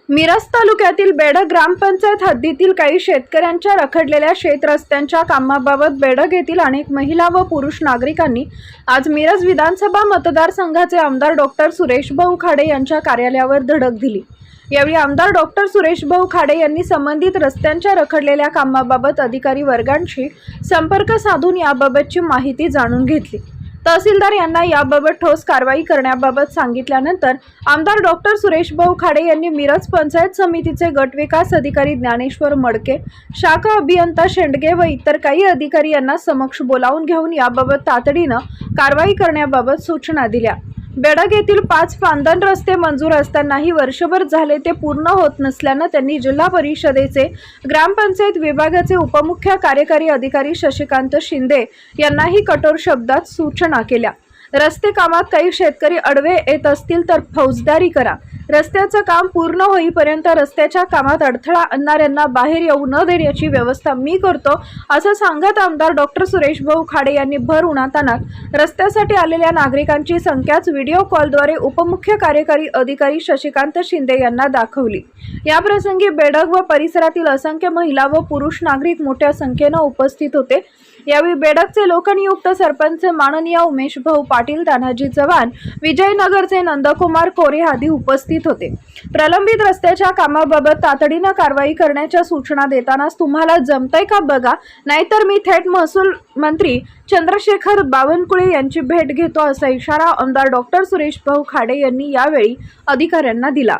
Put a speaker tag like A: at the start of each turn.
A: मिरज तालुक्यातील बेडग ग्रामपंचायत हद्दीतील काही शेतकऱ्यांच्या रखडलेल्या शेत रस्त्यांच्या कामाबाबत बेडग येथील अनेक महिला व पुरुष नागरिकांनी आज मिरज विधानसभा मतदारसंघाचे आमदार डॉक्टर सुरेशभाऊ खाडे यांच्या कार्यालयावर धडक दिली। यावेळी आमदार डॉक्टर सुरेशभाऊ खाडे यांनी संबंधित रस्त्यांच्या रखडलेल्या कामाबाबत अधिकारी वर्गांशी संपर्क साधून याबाबतची माहिती जाणून घेतली। तहसीलदार यांना याबाबत ठोस कारवाई करण्याबाबत सांगितल्यानंतर आमदार डॉक्टर सुरेशभाऊ खाडे यांनी मिरज पंचायत समितीचे गट विकास अधिकारी ज्ञानेश्वर मडके, शाखा अभियंता शेंडगे व इतर काही अधिकारी यांना समक्ष बोलावून घेऊन याबाबत तातडीनं कारवाई करण्याबाबत सूचना दिल्या। बेडग येथील 5 फांदण रस्ते मंजूर असतानाही वर्षभर झाले ते पूर्ण होत नसल्याने त्यांनी जिल्हा परिषदेचे ग्रामपंचायत विभागाचे उपमुख्य कार्यकारी अधिकारी शशिकांत शिंदे यांनाही कठोर शब्दात सूचना केल्या। रस्ते कामात काही शेतकरी अडवे येत असतील तर फौजदारी करा। रस्त्याचं काम पूर्ण होईपर्यंत रस्त्याच्या कामात अडथळा आणणाऱ्यांना बाहेर येऊ न देण्याची व्यवस्था मी करतो, असं सांगत आमदार डॉक्टर सुरेशभाऊ खाडे यांनी भर उन्हातान्हात रस्त्यासाठी आलेल्या नागरिकांची संख्याच व्हिडिओ कॉलद्वारे उपमुख्य कार्यकारी अधिकारी शशिकांत शिंदे यांना दाखवली। या प्रसंगी बेडग व परिसरातील असंख्य महिला व पुरुष नागरिक मोठ्या संख्येने उपस्थित होते। यावेळी बेडगचे लोकनियुक्त सरपंच माननीय उमेश भाऊ पाटील, तानाजी चव्हाण, विजयनगरचे नंदकुमार कोरे आदी उपस्थित होते। प्रलंबित रस्त्याच्या कामाबाबत तातडीने कारवाई करण्याच्या सूचना देतानाच तुम्हाला जमतंय का बघा, नाहीतर मी थेट महसूल मंत्री चंद्रशेखर बावनकुळे यांची भेट घेतो, असा इशारा आमदार डॉक्टर सुरेशभाऊ खाडे यांनी यावेळी अधिकाऱ्यांना दिला।